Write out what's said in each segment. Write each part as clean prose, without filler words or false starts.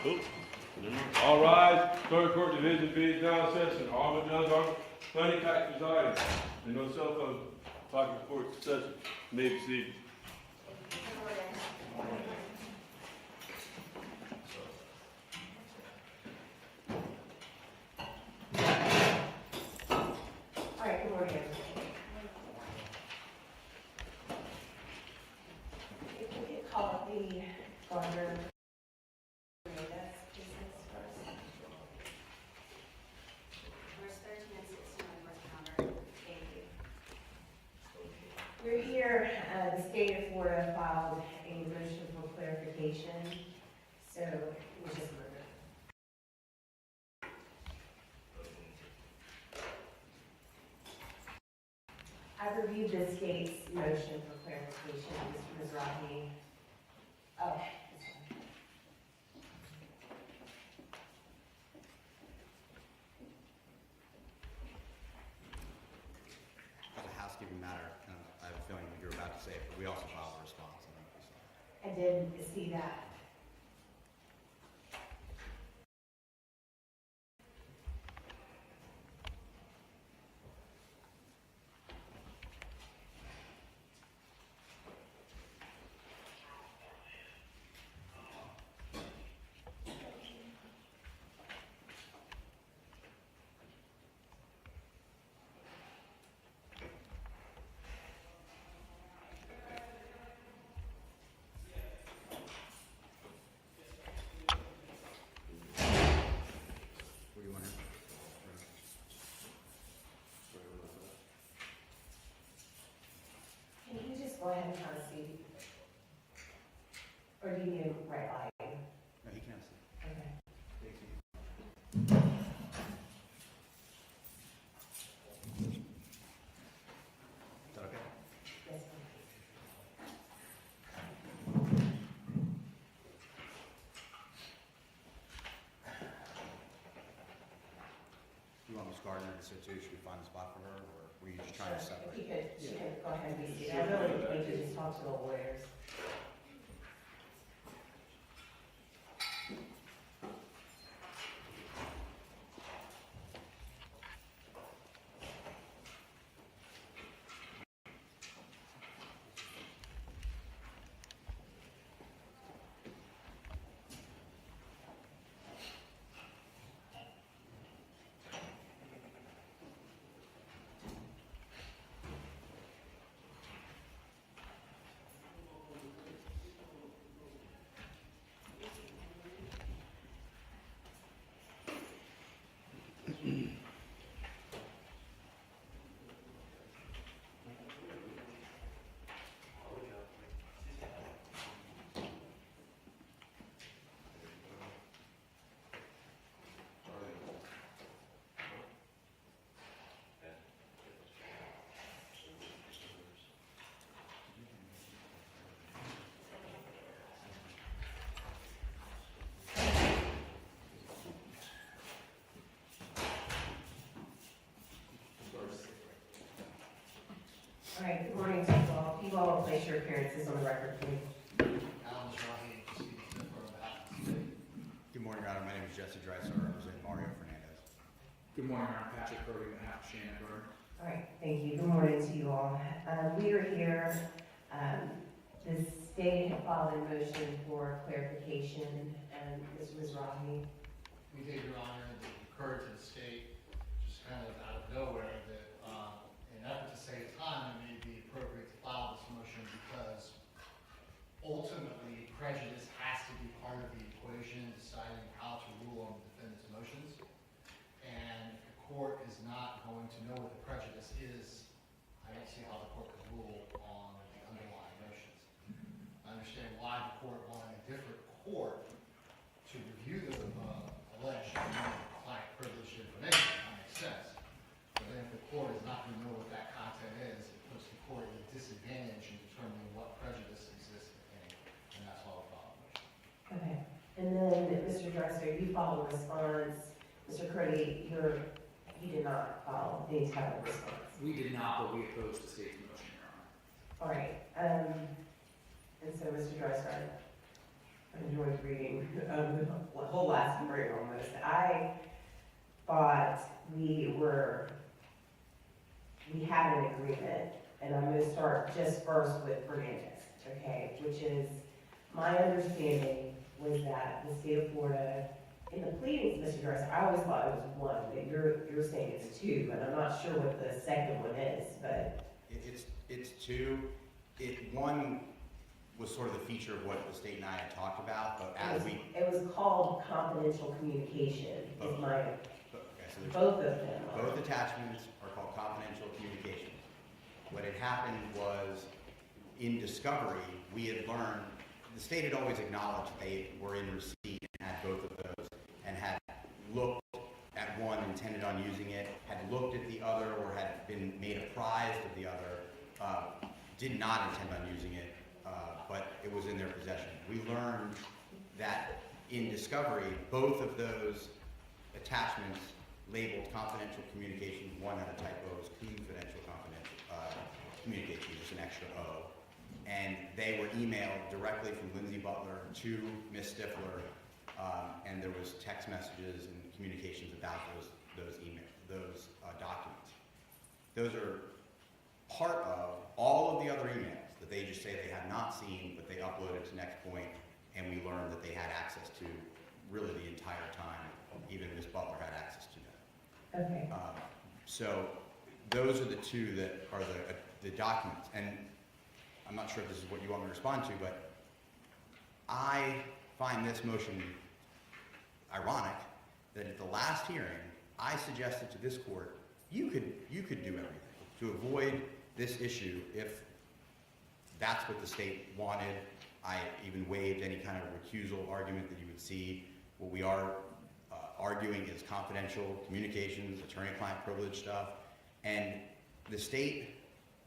All rise. Third Court Division B is now in session. All judges are plenty tax presiding. And no cell phone. Pocket court session. May be seated. All right, good morning. If we could call up the Gardner. We're here, the state of Florida filed a motion for clarification, so we'll just move it. I've reviewed the state's motion for clarification, Ms. Rodney. Oh, As a housekeeping matter, I have a feeling what you're about to say, but we also filed a response. I did see that. What do you want to? Can you just go ahead and have a seat? Or do you need to write by? No, he can't see. Okay. Is that okay? Yes, Do you want Ms. Gardner to sit too? Should we find a spot for her, or were you just trying to Sure. separate? If you could, she could go ahead and be seated. I really think you just talk to the lawyers. All right, good morning to you all. If you all will place your appearances on the record, please. Good morning, Your Honor. My name is Jesse Dreiser. I represent Mario Fernandez. Good morning, I'm Patrick Brody, on behalf of Shanna Gardner. All right, thank you. Good morning to you all. We are here, the state had filed a motion for clarification, and Ms. Rodney. We did, Your Honor, and it occurred to the state, just kind of out of nowhere, that in an effort to save time, it may be appropriate to file this motion because ultimately prejudice has to be part of the equation in deciding how to rule on the defendant's motions. And if the court is not going to know what the prejudice is, I don't see how the court could rule on the underlying motions. I understand why the court wanted a different court to review the alleged client privileged information. That makes sense. But then if the court is not going to know what that content is, it puts the court at a disadvantage in determining what prejudice exists in the case. And that's all about. Okay. And then, Mr. Dreiser, you filed a response. Mr. Curdy, you did not file any type of response. We did not, but we opposed the state's motion, Your Honor. All right. And so, Mr. Dreiser, enjoyed reading the whole last hearing almost. I thought we had an agreement, and I'm gonna start just first with Fernandez, okay? Which is, my understanding was that the state of Florida, in the pleadings, Mr. Harris, I always thought it was one, but you're saying it's two, but I'm not sure what the second one is, but. It's two. One was sort of the feature of what the state and I had talked about, but It was called confidential communication, is my, okay, so there's both of them are. both attachments are called confidential communications. What had happened was, in discovery, we had learned, the state had always acknowledged they were in receipt and had both of those, and had looked at one, intended on using it, had looked at the other, or had been made apprised of the other, did not intend on using it, but it was in their possession. We learned that in discovery, both of those attachments labeled confidential communications, one had a typo, it was confidential communication, just an extra O. And they were emailed directly from Lindsay Butler to Ms. Stifler, and there was text messages and communications about those documents. Those are part of all of the other emails that they just say they have not seen, but they uploaded to Next Point, and we learned that they had access to really the entire time. Even Ms. Butler had access to them. Okay. So those are the two that are the documents. And I'm not sure if this is what you want me to respond to, but I find this motion ironic that at the last hearing, I suggested to this court, you could do everything to avoid this issue if that's what the state wanted. I even waived any kind of recusal argument that you would see. What we are arguing is confidential communications, attorney-client privilege stuff, and the state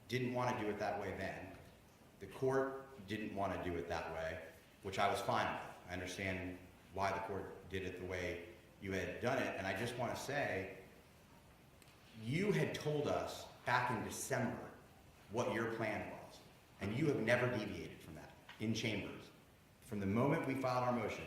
didn't want to do it that way then. The court didn't want to do it that way, which I was fine with. I understand why the court did it the way you had done it, and I just want to say, you had told us back in December what your plan was, and you have never deviated from that in chambers. From the moment we filed our motion,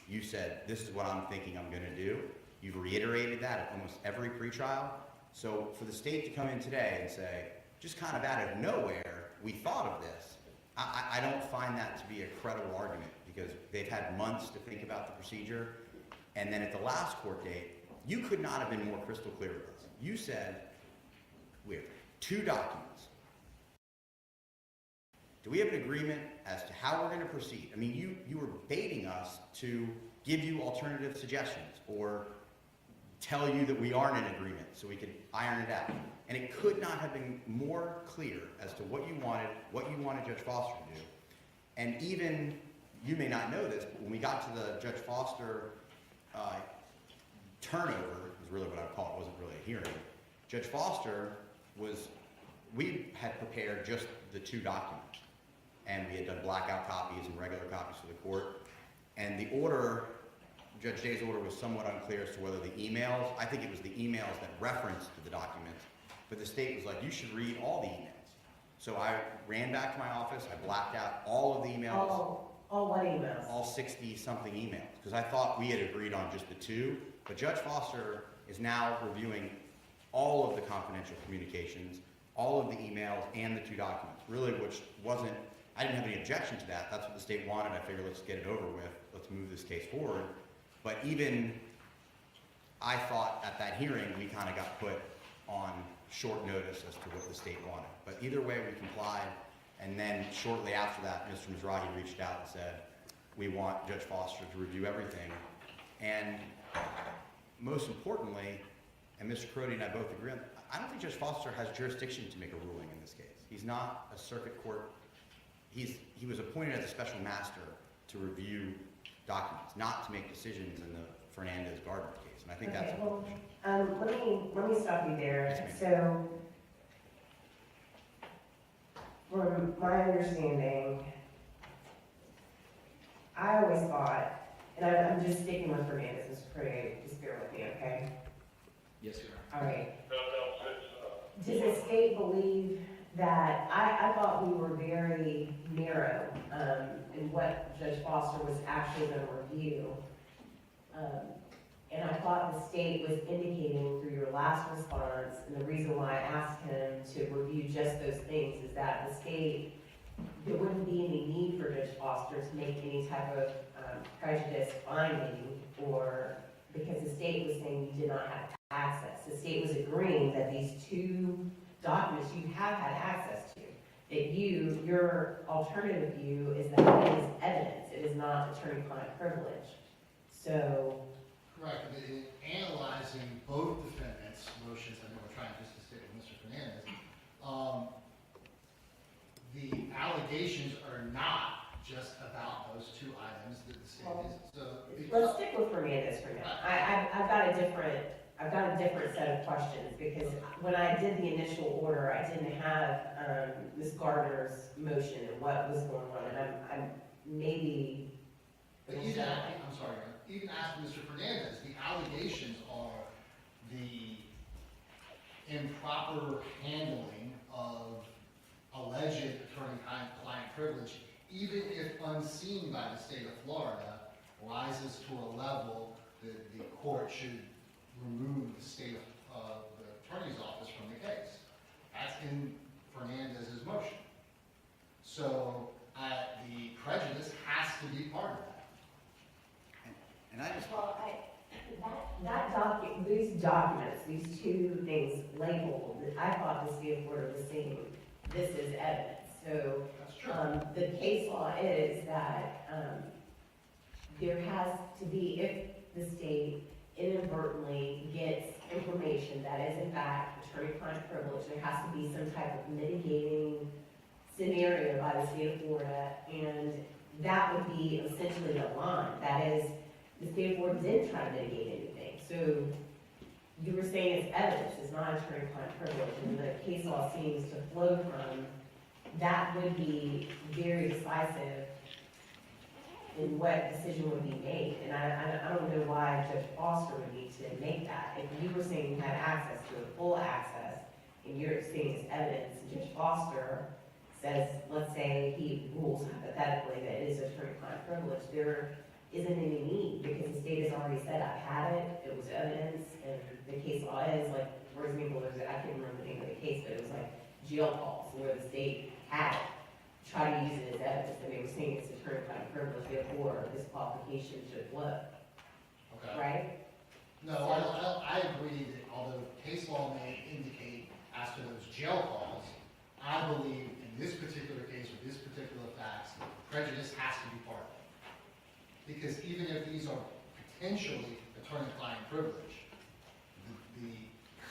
you said, this is what I'm thinking I'm going to do. You've reiterated that at almost every pretrial. So for the state to come in today and say, just kind of out of nowhere, we thought of this, I don't find that to be a credible argument, because they've had months to think about the procedure. And then at the last court date, you could not have been more crystal clear with us. You said, we have two documents. Do we have an agreement as to how we're going to proceed? I mean, you were baiting us to give you alternative suggestions or tell you that we aren't in agreement so we could iron it out. And it could not have been more clear as to what you wanted Judge Foster to do. And even, you may not know this, but when we got to the Judge Foster turnover, is really what I would call it, wasn't really a hearing. Judge Foster we had prepared just the two documents, and we had done blackout copies and regular copies for the court. And the order, Judge Day's order, was somewhat unclear as to whether the emails, I think it was the emails that referenced the documents, but the state was like, you should read all the emails. So I ran back to my office, I blacked out all of the emails. All what emails? All 60-something emails, because I thought we had agreed on just the two, but Judge Foster is now reviewing all of the confidential communications, all of the emails, and the two documents, really, which wasn't, I didn't have any objection to that. That's what the state wanted. I figured, let's get it over with. Let's move this case forward. But even I thought at that hearing, we kind of got put on short notice as to what the state wanted. But either way, we complied. And then shortly after that, Mr. Mizrahi reached out and said, we want Judge Foster to review everything. And most importantly, and Mr. Crody and I both agree on, I don't think Judge Foster has jurisdiction to make a ruling in this case. He's not a circuit court. He was appointed as a special master to review documents, not to make decisions in the Fernandez Gardner case. And I think that's well, let me stop you there. Yes, so, from my understanding, I always thought, and I'm just sticking with Fernandez, Mr. Crody, just bear with me, okay? Yes, Your Honor. All right. Does the state believe that I thought we were very narrow, in what Judge Foster was actually gonna review. And I thought the state was indicating through your last response, and the reason why I asked him to review just those things is that the state, there wouldn't be any need for Judge Foster to make any type of prejudice finding, or, because the state was saying you did not have access. The state was agreeing that these two documents you have had access to, that your alternative view is that it is evidence, it is not attorney-client privilege. So, Correct, but in analyzing both defendants' motions, I know we're trying just to stick with Mr. Fernandez, the allegations are not just about those two items that the state is, so. let's stick with Fernandez for now. I've got a different set of questions, because when I did the initial order, I didn't have, Ms. Gardner's motion and what was going on, and I'm maybe. But even, I'm sorry, even asking Mr. Fernandez, the allegations are the improper handling of alleged attorney-client privilege, even if unseen by the state of Florida, rises to a level that the court should remove the state of the attorney's office from the case. That's in Fernandez's motion. So, the prejudice has to be part of that. And I just, Well, these documents, these two things labeled, I thought the state of Florida was saying, this is evidence. So, That's true. the case law is that, there has to be, if the state inadvertently gets information that is in fact attorney-client privilege, there has to be some type of mitigating scenario by the state of Florida, and that would be essentially the line. That is, the state of Florida didn't try to mitigate anything. So you were saying it's evidence, it's not attorney-client privilege, and the case law seems to flow from that would be very decisive in what decision would be made. And I don't know why Judge Foster would need to make that. If you were saying you had access to it, full access, and you're saying it's evidence, and Judge Foster says, let's say he rules hypothetically that it is attorney-client privilege, there isn't any need, because the state has already said, I've had it, it was evidence, and the case law is, like, for example, I can't remember the name of the case, but it was like jail calls, where the state had it, try to use it as evidence, and they were saying it's attorney-client privilege, therefore disqualification should flow, Okay. right? No, I agree that although case law may indicate as to those jail calls, I believe in this particular case with this particular facts, prejudice has to be part of it. Because even if these are potentially attorney-client privilege, the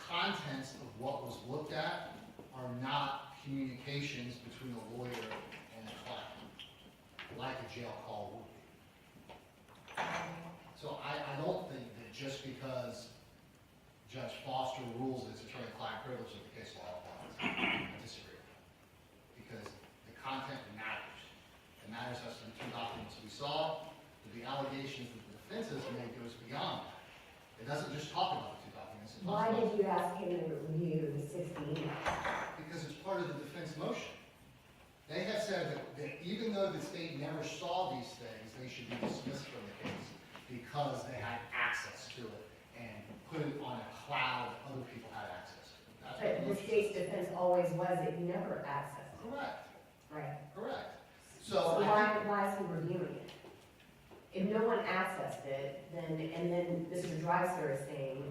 contents of what was looked at are not communications between a lawyer and a client, like a jail call would be. So I don't think that just because Judge Foster rules it's attorney-client privilege that the case law applies. I disagree. Because the content matters. It matters as to the two documents we saw, but the allegations that the defense has made goes beyond that. It doesn't just talk about the two documents. It talks Why about, did you ask him to review the 16 emails? because it's part of the defense motion. They have said that even though the state never saw these things, they should be dismissed from the case because they had access to it and put it on a cloud other people had access to. That's what But the motion state's says. defense always was that you never accessed it, Correct, right? correct. So So I think, why is he reviewing it? If no one accessed it, then Mr. Dreiser is saying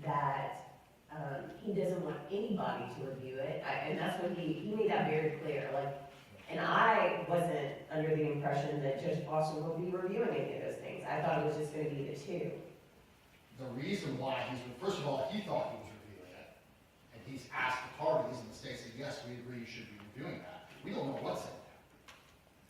that, he doesn't want anybody to review it, and that's what he made that very clear, like, and I wasn't under the impression that Judge Foster would be reviewing any of those things. I thought it was just gonna be the two. the reason why first of all, he thought he was reviewing it. And he's asked the parties and the state said, yes, we agree you should be reviewing that. We don't know what's in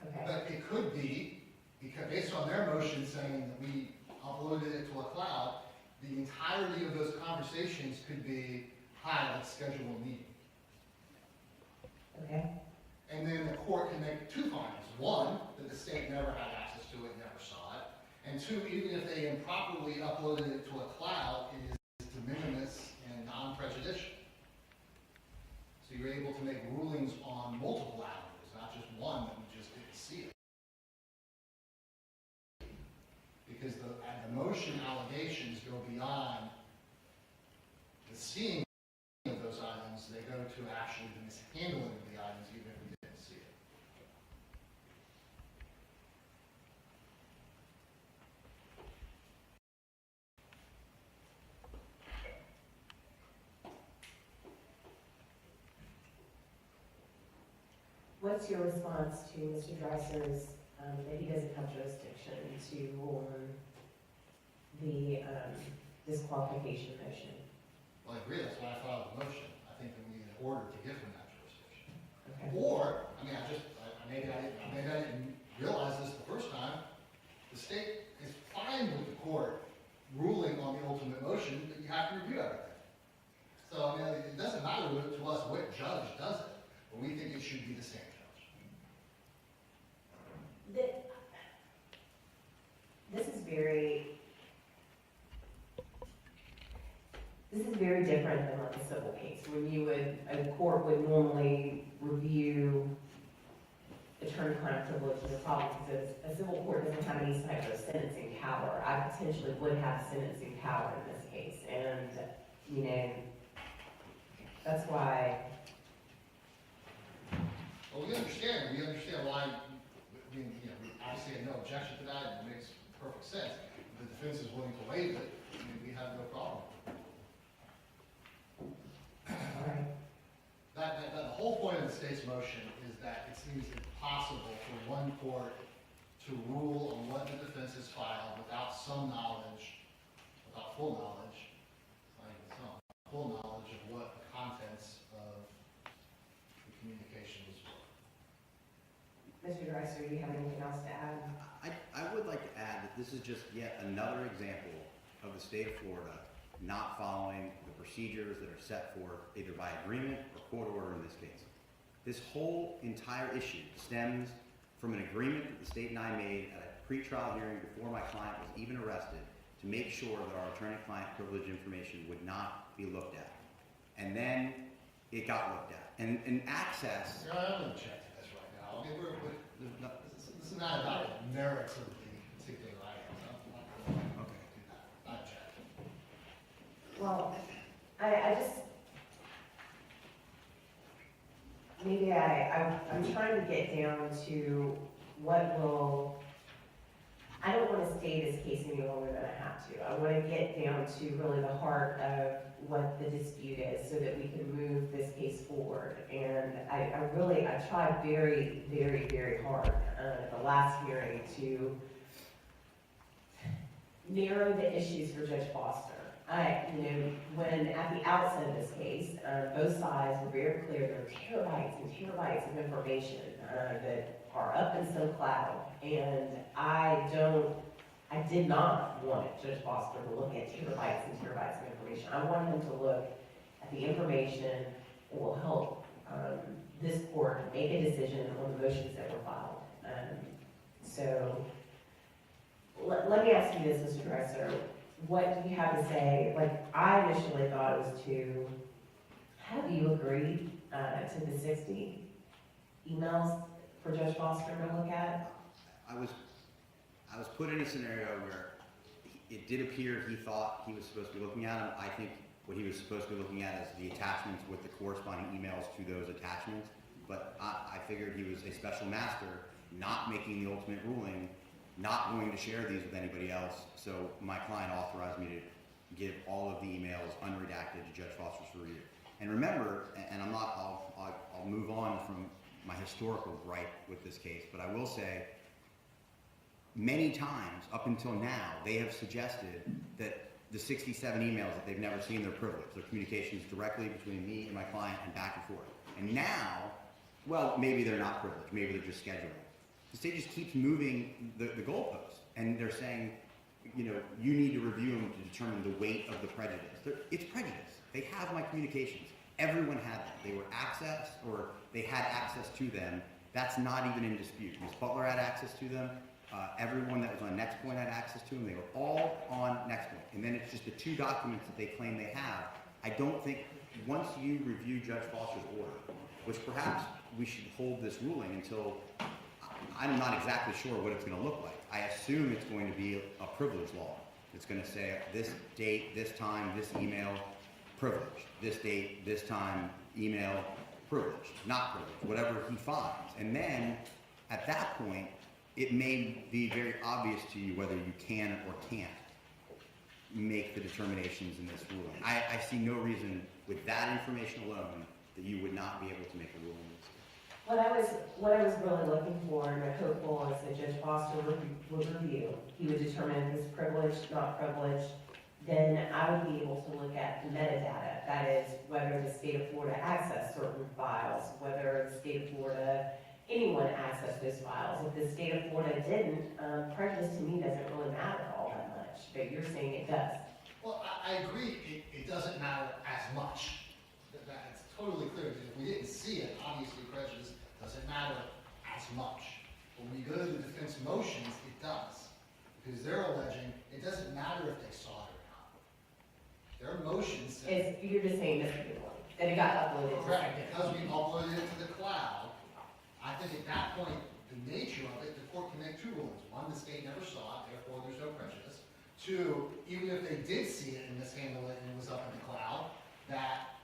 there. Okay, But it could be, because based on their motion saying that we uploaded it to a cloud, the entirety of those conversations could be, hi, let's schedule a meeting. okay, And then the court can make two findings. One, that the state never had access to it, never saw it. And two, even if they improperly uploaded it to a cloud, it is de minimis and non-prejudicial. So you're you're able to make rulings on multiple avenues, not just one that we just didn't see it. Because the motion allegations go beyond the seeing of those items, they go to actually the mishandling of the items, even if we didn't see it. What's your response to Mr. Dreiser's, that he doesn't have jurisdiction to rule on the disqualification motion? Well, I agree, that's why I filed the motion. I think that we need an order to give him that jurisdiction. Okay. Or, I mean, maybe I didn't realize this the first time, the state is fine with the court ruling on the ultimate motion, but you have to review everything. So, I mean, it doesn't matter to us what judge does it, but we think it should be the same judge. This is very different than like a civil case, when a court would normally review attorney-client privilege as a problem, because a civil court doesn't have any type of sentencing power. I potentially would have sentencing power in this case, and, you know, that's why. Well, we understand why, we obviously have no objection to that, and it makes perfect sense. If the defense is willing to waive it, I mean, we have no problem. Alright. The whole point of the state's motion is that it seems impossible for one court to rule on what the defense has filed without some knowledge, without full knowledge, not even some, full knowledge of what the contents of the communications were. Mr. Dreiser, do you have anything else to add? I would like to add that this is just yet another example of the state of Florida not following the procedures that are set forth either by agreement or court order in this case. This whole entire issue stems from an agreement that the state and I made at a pretrial hearing before my client was even arrested to make sure that our attorney-client privilege information would not be looked at. And then it got looked at. And access... I'm going to check this right now. I mean, this is not about the merits of the particular item. Okay. Do that. Not check. Well, I just, maybe I'm trying to get down to what will, I don't want to stay this case any longer than I have to. I want to get down to really the heart of what the dispute is so that we can move this case forward. And I tried very, very, very hard at the last hearing to narrow the issues for Judge Foster. When at the outset of this case, both sides were very clear there are terabytes and terabytes of information that are up in some cloud, and I did not want Judge Foster to look at terabytes and terabytes of information. I wanted him to look at the information that will help this court make a decision on the motions that were filed. So let me ask you this, Mr. Dreiser. What do you have to say? Like, I initially thought it was have you agreed to the 60 emails for Judge Foster to look at? I was put in a scenario where it did appear he thought he was supposed to be looking at them. I think what he was supposed to be looking at is the attachments with the corresponding emails to those attachments. But I figured he was a special master, not making the ultimate ruling, not going to share these with anybody else. So my client authorized me to give all of the emails unredacted to Judge Foster's review. And remember, and I'll move on from my historical gripe with this case, but I will say, many times up until now, they have suggested that the 67 emails that they've never seen, they're privileged. They're communications directly between me and my client and back and forth. And now, well, maybe they're not privileged. Maybe they're just scheduling. The state just keeps moving the goalposts, and they're saying, you need to review them to determine the weight of the prejudice. It's prejudice. They have my communications. Everyone had them. They were accessed, or they had access to them. That's not even in dispute. Ms. Butler had access to them. Everyone that was on Next Point had access to them. They were all on Next Point. And then it's just the two documents that they claim they have. I don't think, once you review Judge Foster's order, which perhaps we should hold this ruling until, I'm not exactly sure what it's gonna look like. I assume it's going to be a privilege law. It's gonna say this date, this time, this email, privileged. This date, this time, email, privileged, not privileged, whatever he finds. And then, at that point, it may be very obvious to you whether you can or can't make the determinations in this ruling. I see no reason with that information alone that you would not be able to make a ruling. What I was really looking for and hopeful is that Judge Foster would review. He would determine if it's privileged, not privileged. Then I would be able to look at the metadata. That is, whether the state of Florida accessed certain files, whether the state of Florida, anyone accessed those files. If the state of Florida didn't, prejudice to me doesn't really matter all that much, but you're saying it does. Well, I agree, it doesn't matter as much. That's totally clear. If we didn't see it, obviously prejudice doesn't matter as much. When we go to the defense motions, it does. Because they're alleging it doesn't matter if they saw it or not. Their motions say. You're just saying this one, that it got uploaded. Correct, because we uploaded it to the cloud. I think at that point, the nature of it, the court can make two rulings. One, the state never saw it, therefore there's no prejudice. Two, even if they did see it and mishandle it and it was up in the cloud, that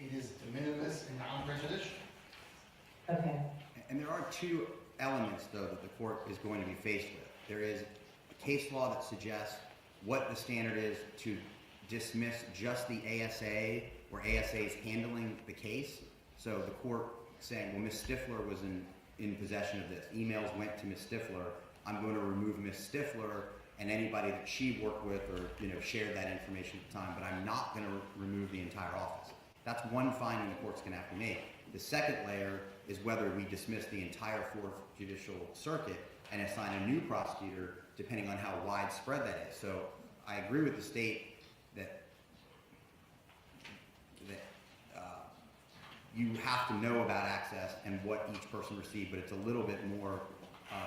it is de minimis and non-prejudicial. Okay. And there are two elements, though, that the court is going to be faced with. There is a case law that suggests what the standard is to dismiss just the ASA, where ASA is handling the case. So the court saying, well, Ms. Stifler was in possession of this. Emails went to Ms. Stifler. I'm going to remove Ms. Stifler and anybody that she worked with or shared that information at the time, but I'm not going to remove the entire office. That's one finding the court's going to have to make. The second layer is whether we dismiss the entire Fourth Judicial Circuit and assign a new prosecutor, depending on how widespread that is. So I agree with the state that you have to know about access and what each person received, but it's a little bit more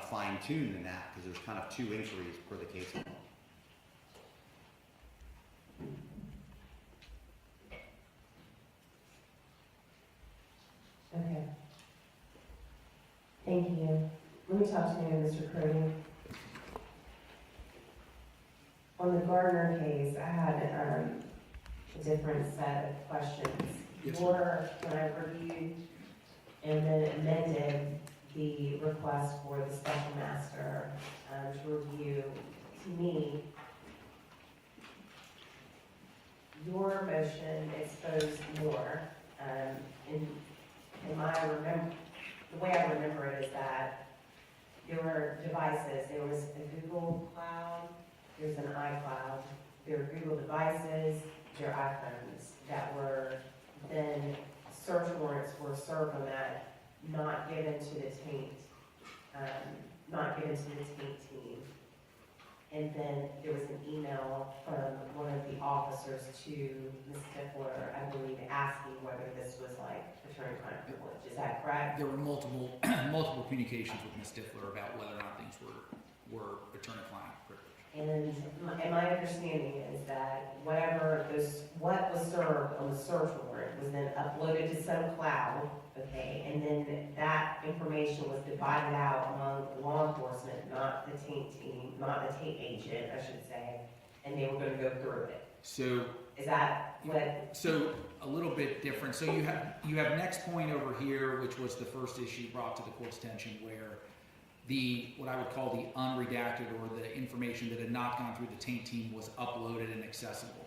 fine-tuned than that because there's kind of two inquiries per the case law. Okay. Thank you. Let me talk to you, Mr. Crody. On the Gardner case, I had a different set of questions. Yes, When I reviewed and then amended the request for the special master to review, to me, your motion exposed more. The way I remember it is that there were devices. There was a Google Cloud, there's an iCloud, there were Google devices, there are iPhones that were then search warrants were served on that, not given to the taint, team. And then there was an email from one of the officers to Ms. Stifler, I believe, asking whether this was like attorney-client privilege. Is that correct? There were multiple communications with Ms. Stifler about whether or not things were attorney-client privilege. And my understanding is that what was served on the search warrant was then uploaded to some cloud, okay, and then that information was divided out among law enforcement, not the taint team, not the taint agent, I should say, and they were going to go through it. So Is that what? So a little bit different. So you have next point over here, which was the first issue brought to the court's attention, where what I would call the unredacted or the information that had not gone through the taint team was uploaded and accessible.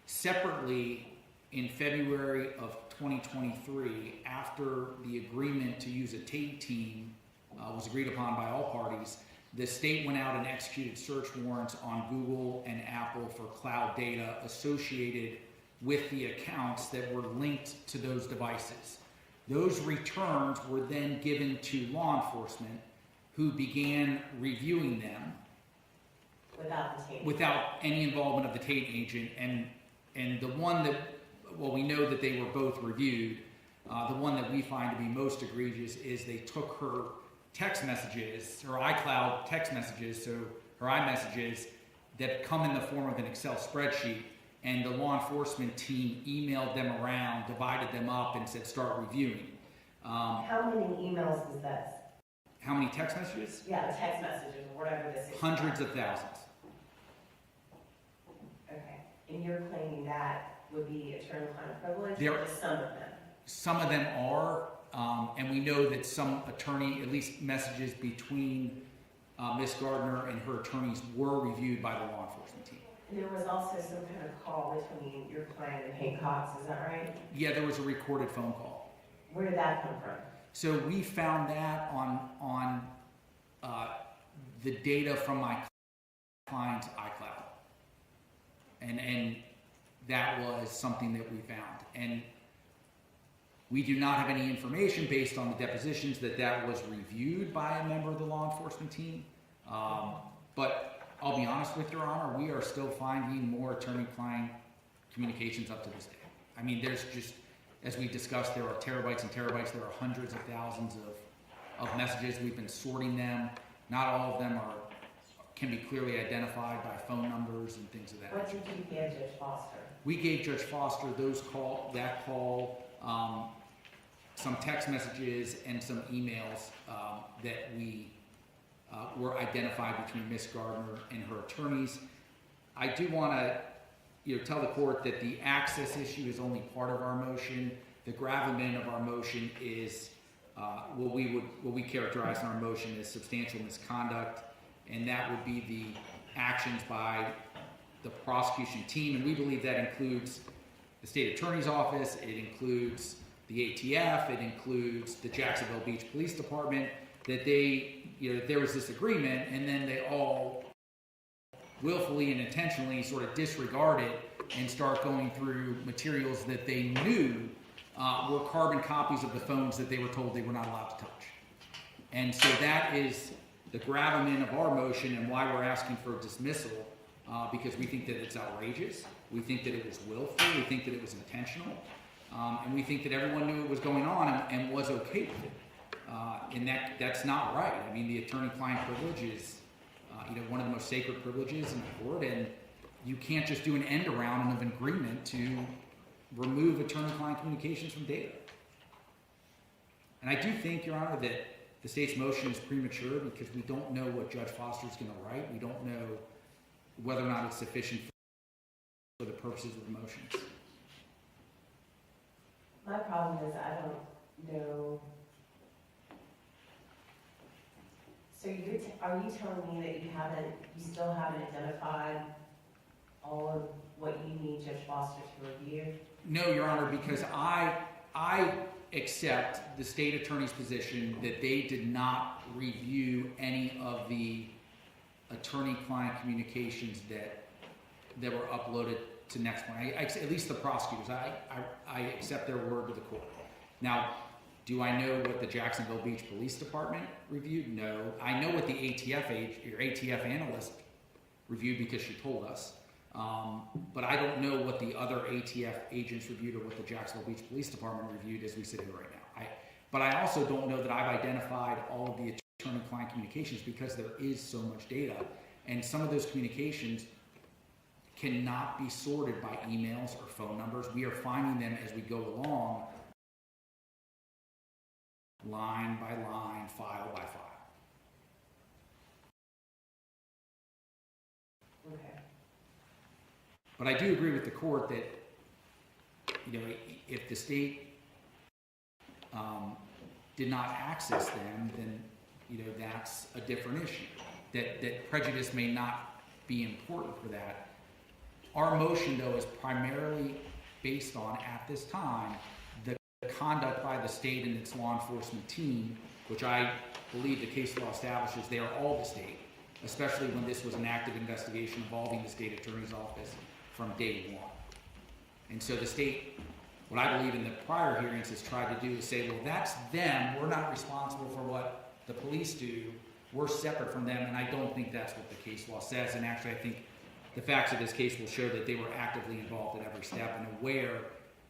Separately, in February of 2023, after the agreement to use a taint team was agreed upon by all parties, the state went out and executed search warrants on Google and Apple for cloud data associated with the accounts that were linked to those devices. Those returns were then given to law enforcement, who began reviewing them without any involvement of the taint agent. And the one that, well, we know that they were both reviewed. The one that we find to be most egregious is they took her text messages, her iCloud text messages, so her iMessages that come in the form of an Excel spreadsheet, and the law enforcement team emailed them around, divided them up, and said, start reviewing. How many emails was this? How many text messages? Yeah, text messages or whatever this is. Hundreds of thousands. Okay, and you're claiming that would be attorney-client privilege, There- or just some of them? Some of them are, and we know that some attorney, at least messages between Ms. Gardner and her attorneys were reviewed by the law enforcement team. And there was also some kind of call between your client and Hank Cox, is that right? Yeah, there was a recorded phone call. Where did that come from? So we found that on the data from my client's iCloud. And that was something that we found. And we do not have any information based on the depositions that was reviewed by a member of the law enforcement team. But I'll be honest with Your Honor, we are still finding more attorney-client communications up to this day. I mean, there's just, as we discussed, there are terabytes and terabytes, there are hundreds of thousands of messages. We've been sorting them. Not all of them can be clearly identified by phone numbers and things of that What nature. did you give Judge Foster? We gave Judge Foster that call, some text messages and some emails that we were identified between Ms. Gardner and her attorneys. I do want to tell the court that the access issue is only part of our motion. The gravamen of our motion is what we characterize in our motion as substantial misconduct, and that would be the actions by the prosecution team, and we believe that includes the state attorney's office, it includes the ATF, it includes the Jacksonville Beach Police Department, that there was this agreement, and then they all willfully and intentionally sort of disregard it and start going through materials that they knew were carbon copies of the phones that they were told they were not allowed to touch. And so that is the gravamen of our motion and why we're asking for dismissal, because we think that it's outrageous, we think that it was willful, we think that it was intentional, and we think that everyone knew it was going on and was okay with it. And that's not right. I mean, the attorney-client privilege is one of the most sacred privileges in the court, and you can't just do an end around of an agreement to remove attorney-client communications from data. And I do think, Your Honor, that the state's motion is premature because we don't know what Judge Foster is going to write. We don't know whether or not it's sufficient for the purposes of the motions. My problem is I don't know. So are you telling me that you still haven't identified all of what you need Judge Foster to review? No, Your Honor, because I accept the state attorney's position that they did not review any of the attorney-client communications that were uploaded to Next Point. At least the prosecutors. I accept their word to the court. Now, do I know what the Jacksonville Beach Police Department reviewed? No. I know what the ATF analyst reviewed because she told us. But I don't know what the other ATF agents reviewed or what the Jacksonville Beach Police Department reviewed as we sit here right now. But I also don't know that I've identified all of the attorney-client communications because there is so much data. And some of those communications cannot be sorted by emails or phone numbers. We are finding them as we go along, line by line, file by file. Okay. But I do agree with the court that, if the state did not access them, then, that's a different issue. That prejudice may not be important for that. Our motion, though, is primarily based on, at this time, the conduct by the state and its law enforcement team, which I believe the case law establishes they are all the state, especially when this was an active investigation involving the state attorney's office from day one. And so the state, what I believe in the prior hearings has tried to do is say, well, that's them, we're not responsible for what the police do, we're separate from them, and I don't think that's what the case law says, and actually I think the facts of this case will show that they were actively involved at every step and aware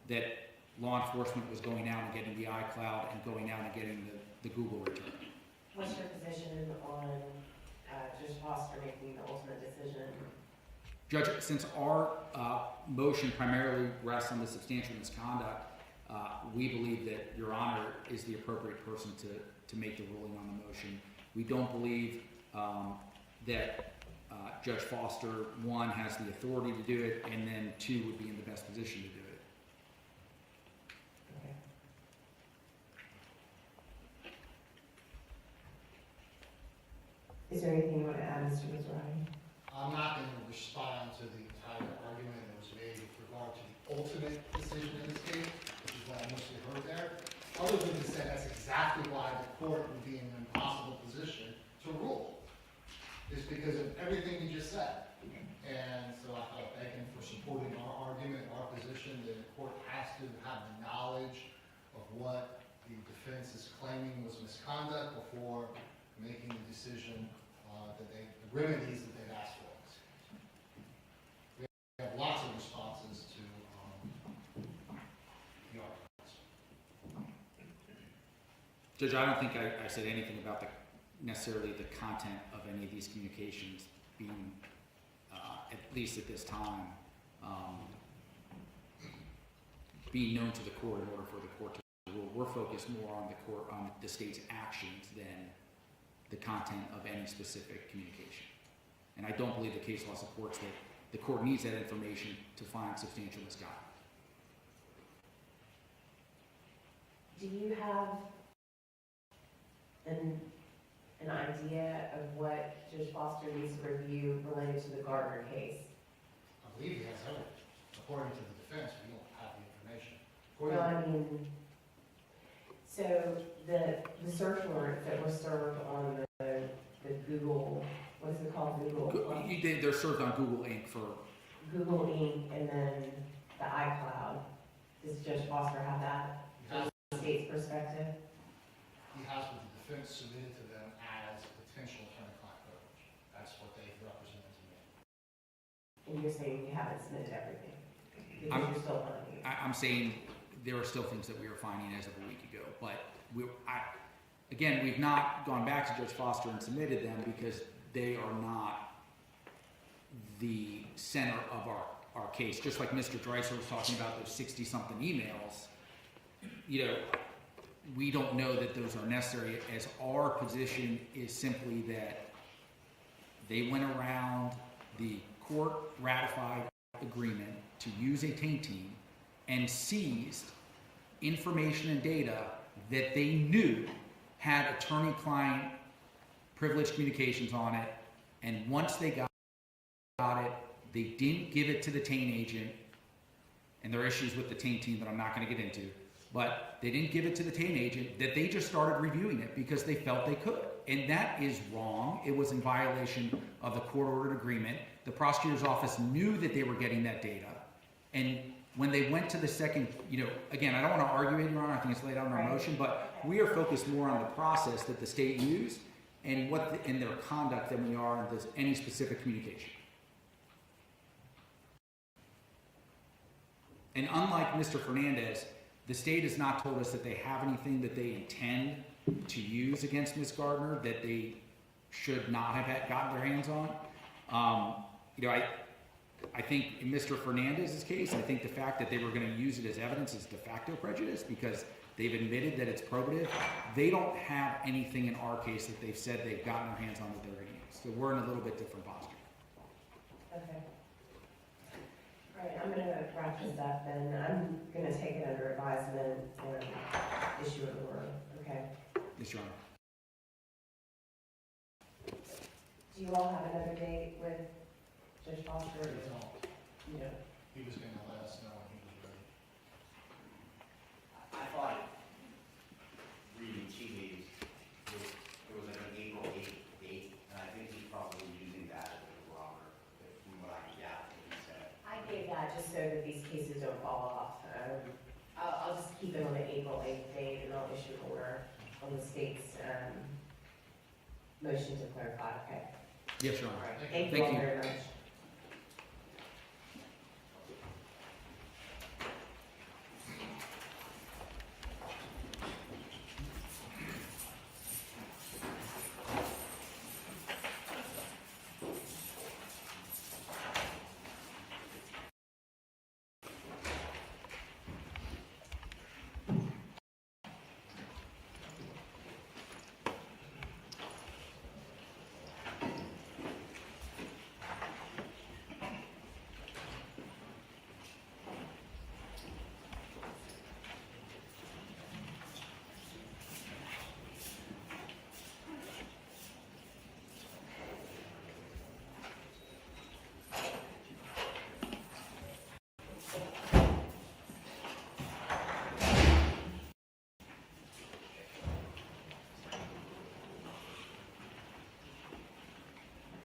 that law enforcement was going out and getting the iCloud and going out and getting the Google return. What's your position on Judge Foster making the ultimate decision Judge, since our motion primarily rests on the substantial misconduct, we believe that Your Honor is the appropriate person to make the ruling on the motion. We don't believe that Judge Foster, one, has the authority to do it, and then two, would be in the best position to do it. Okay. Is there anything you want to add, Mr. Mizrahi? I'm not going to respond to the entire argument that was made with regard to the ultimate decision in this case, which is what I mostly heard there, other than to say that's exactly why the court would be in an impossible position to rule. Is because of everything you just said. And so I thought, begging for supporting our argument, our position, that the court has to have the knowledge of what the defense is claiming was misconduct before making the decision the remedies that they've asked for. We have lots of responses to the arguments. Judge, I don't think I said anything about necessarily the content of any of these communications being, at least at this time, being known to the court in order for the court to rule. We're focused more on the state's actions than the content of any specific communication. And I don't believe the case law supports that the court needs that information to find substantial misconduct. Do you have an idea of what Judge Foster needs to review related to the Gardner case? I believe he has everything. According to the defense, we don't have the information. Well, I mean, so the search warrants that were served on the Google, what's it called, Google? They're served on Google Inc. for. Google Inc. and then the iCloud. Does Judge Foster have that from the state's perspective? He has what the defense submitted to them as potential attorney-client privilege. That's what they represented to me. And you're saying you haven't submitted everything? Because I'm- you're still finding it? I'm saying there are still things that we are finding as of a week ago, but again, we've not gone back to Judge Foster and submitted them because they are not the center of our case. Just like Mr. Dreiser was talking about those 60-something emails, we don't know that those are necessary, as our position is simply that they went around the court ratified agreement to use a taint team and seized information and data that they knew had attorney-client privileged communications on it, and once they got it, they didn't give it to the taint agent, and there are issues with the taint team that I'm not going to get into, but they didn't give it to the taint agent, that they just started reviewing it because they felt they could. And that is wrong. It was in violation of the court-ordered agreement. The prosecutor's office knew that they were getting that data, and when they went to the second, again, I don't want to argue it, Your Honor, I think it's laid out in our motion, but we are focused more on the process that the state used and in their conduct than we are on any specific communication. And unlike Mr. Fernandez, the state has not told us that they have anything that they intend to use against Ms. Gardner that they should not have gotten their hands on. I think in Mr. Fernandez's case, I think the fact that they were going to use it as evidence is de facto prejudice because they've admitted that it's probative. They don't have anything in our case that they've said they've gotten their hands on that they're going to use. So we're in a little bit different posture. Okay. All right, I'm going to wrap this up, and I'm going to take it under advisement and issue an order, okay? Yes, Your Honor. Do you all have another date with Judge Foster? He was going to let us know when he was ready. I thought, reading tea leaves, it was like an April 8th date, and I think he's probably using that as a barometer, from what I can gather what he said. I gave that just so that these cases don't fall off. I'll just keep it on the April 8th date, and I'll issue an order on the state's motion to clarify, okay? Yes, Your All Honor. right, thank you all very much.